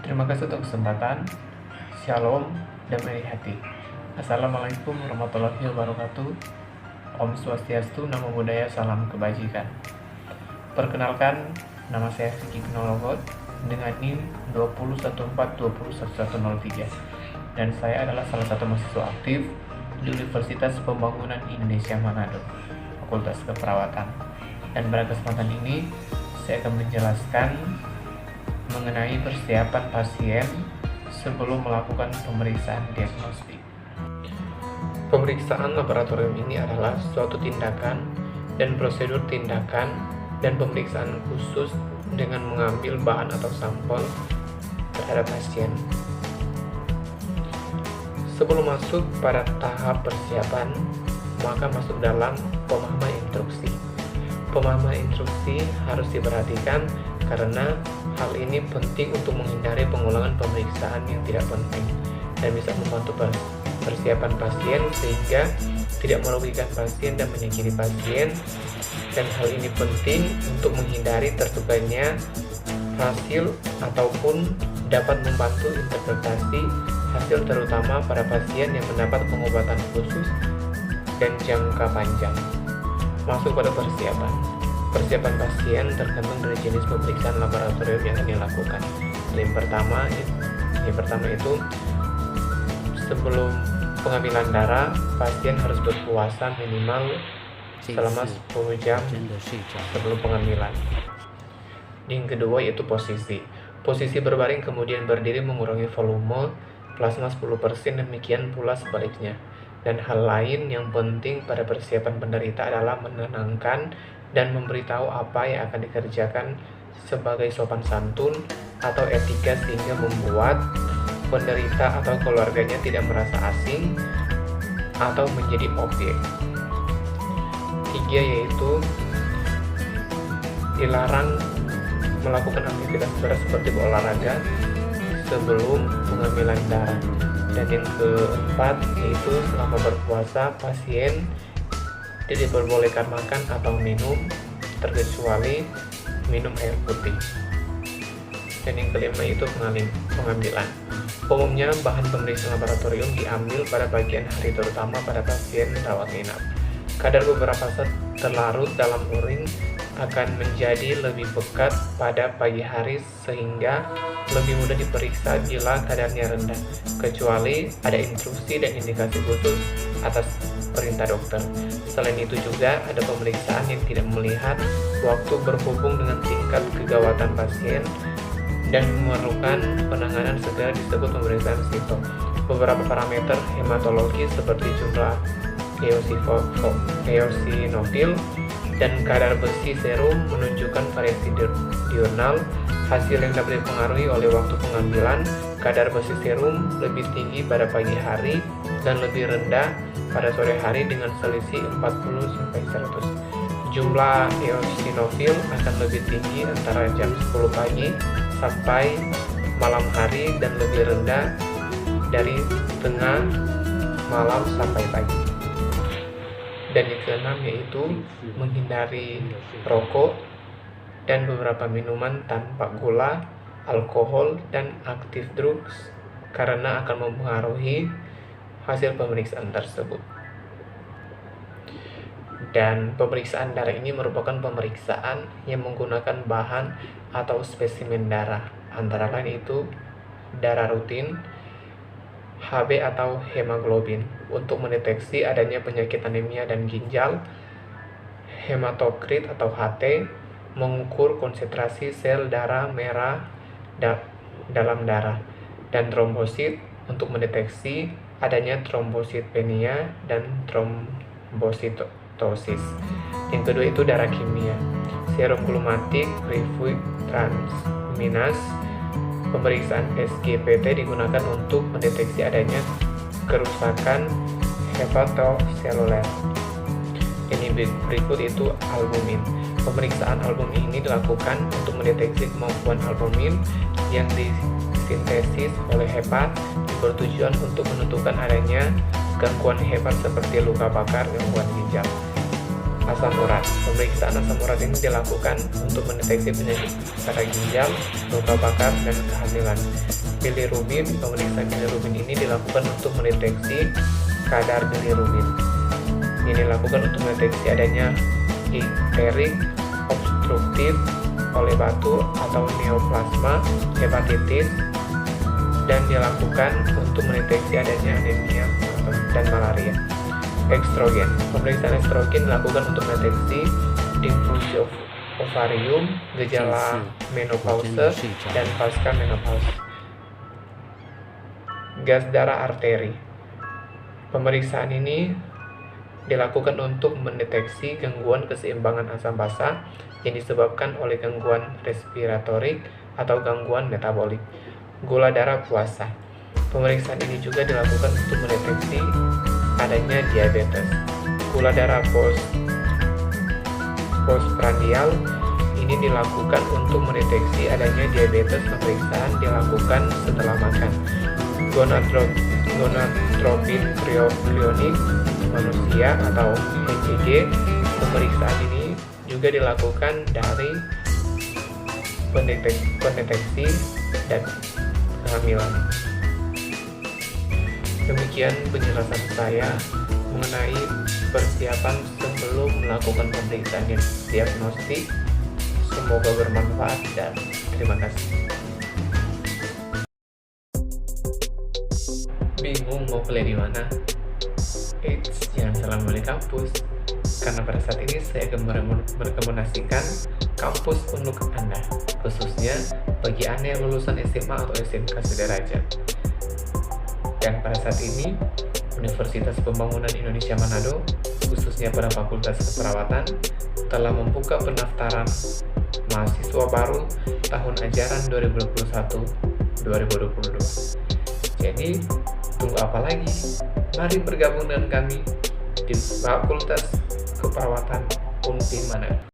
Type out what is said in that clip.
Terima kasih untuk kesempatan. Shalom, damai hati. Assalamualaikum warahmatullahi wabarakatuh. Om Swastiastu, Namo Buddhaya, salam kebajikan. Perkenalkan, nama saya Vicky Kinologot dengan NIM 201421103 dan saya adalah salah satu mahasiswa aktif di Universitas Pembangunan Indonesia Manado, Fakultas Keperawatan. Dan pada kesempatan ini saya akan menjelaskan mengenai persiapan pasien sebelum melakukan pemeriksaan diagnostik. Pemeriksaan laboratorium ini adalah suatu tindakan dan prosedur tindakan dan pemeriksaan khusus dengan mengambil bahan atau sampel terhadap pasien. Sebelum masuk pada tahap persiapan, maka masuk dalam pemahaman instruksi. Pemahaman instruksi harus diperhatikan karena hal ini penting untuk menghindari pengulangan pemeriksaan yang tidak penting dan bisa membantu persiapan pasien sehingga tidak merugikan pasien dan menyakiti pasien, dan hal ini penting untuk menghindari tertukarnya hasil ataupun dapat membantu interpretasi hasil terutama pada pasien yang mendapat pengobatan khusus dan jangka panjang. Masuk pada persiapan. Persiapan pasien tergantung dari jenis pemeriksaan laboratorium yang akan dilakukan. Yang pertama itu sebelum pengambilan darah, pasien harus berpuasa minimal selama 10 jam sebelum pengambilan. Yang kedua yaitu posisi. Posisi berbaring kemudian berdiri mengurangi volume plasma 10%, demikian pula sebaliknya. Dan hal lain yang penting pada persiapan penderita adalah menenangkan dan memberitahu apa yang akan dikerjakan sebagai sopan santun atau etika sehingga membuat penderita atau keluarganya tidak merasa asing atau menjadi objek. 3 yaitu dilarang melakukan aktivitas berat seperti berolahraga sebelum pengambilan darah. Dan yang keempat yaitu selama berpuasa pasien tidak diperbolehkan makan atau minum terkecuali minum air putih. Dan yang kelima itu pengambilan. Umumnya bahan pemeriksaan laboratorium diambil pada bagian hari terutama pada pasien rawat inap. Kadar beberapa zat terlarut dalam urin akan menjadi lebih pekat pada pagi hari sehingga lebih mudah diperiksa bila kadarnya rendah, kecuali ada instruksi dan indikasi khusus atas perintah dokter. Selain itu juga ada pemeriksaan yang tidak melihat waktu berhubung dengan tingkat kegawatan pasien dan memerlukan penanganan segera disebut pemeriksaan sitom. Beberapa parameter hematologis seperti jumlah eosinofil dan kadar besi serum menunjukkan variasi diurnal. Hasil yang dapat dipengaruhi oleh waktu pengambilan. Kadar besi serum lebih tinggi pada pagi hari dan lebih rendah pada sore hari dengan selisih 40-100. Jumlah eosinofil akan lebih tinggi antara jam 10 pagi sampai malam hari dan lebih rendah dari tengah malam sampai pagi. Dan yang keenam yaitu menghindari rokok dan beberapa minuman tanpa gula, alkohol, dan aktif drugs karena akan mempengaruhi hasil pemeriksaan tersebut. Dan pemeriksaan darah ini merupakan pemeriksaan yang menggunakan bahan atau spesimen darah, antara lain itu darah rutin, Hb atau hemoglobin untuk mendeteksi adanya penyakit anemia dan ginjal, hematokrit atau HT mengukur konsentrasi sel darah merah dalam darah, dan trombosit untuk mendeteksi adanya trombositopenia dan trombositosis. Yang kedua itu darah kimia, serum glumatik, ribonucleic transminase. Pemeriksaan SGPT digunakan untuk mendeteksi adanya kerusakan hepatoseluler. Ini berikut itu albumin. Pemeriksaan albumin ini dilakukan untuk mendeteksi kemampuan albumin yang disintesis oleh hepat, bertujuan untuk menentukan adanya gangguan hepat seperti luka bakar, gangguan ginjal. asam urat. Pemeriksaan asam urat ini dilakukan untuk mendeteksi penyakit pada ginjal, luka bakar, dan kehamilan. Bilirubin, pemeriksaan bilirubin ini dilakukan untuk mendeteksi kadar bilirubin. Ini dilakukan untuk mendeteksi adanya difterik, obstruktif, oleh batu atau neoplasma, hepatitis, dan dilakukan untuk mendeteksi adanya anemia dan malaria. Estrogen, pemeriksaan estrogen dilakukan untuk mendeteksi disfungsi ovarium, gejala menopause, dan pasca menopause. Gas darah arteri, pemeriksaan ini dilakukan untuk mendeteksi gangguan keseimbangan asam basa yang disebabkan oleh gangguan respiratorik atau gangguan metabolik. Gula darah puasa, pemeriksaan ini juga dilakukan untuk mendeteksi adanya diabetes. Gula darah postprandial ini dilakukan untuk mendeteksi adanya diabetes. Pemeriksaan dilakukan setelah makan. Gonadotropin prionik manusia atau HCG, pemeriksaan ini juga dilakukan dari pendeteksi dan kehamilan. Demikian penjelasan saya mengenai persiapan sebelum melakukan pemeriksaan diagnostik. Semoga bermanfaat dan terima kasih. Bingung mau kuliah di mana? Jangan salah memilih kampus, karena pada saat ini saya akan merekomendasikan kampus untuk Anda, khususnya bagi Anda yang lulusan SMA atau SMK sederajat. Dan pada saat ini, Universitas Pembangunan Indonesia Manado, khususnya pada Fakultas Keperawatan, telah membuka pendaftaran mahasiswa baru tahun ajaran 2021-2022. Jadi, tunggu apa lagi? Mari bergabung dengan kami di Fakultas Keperawatan Unpad Manado.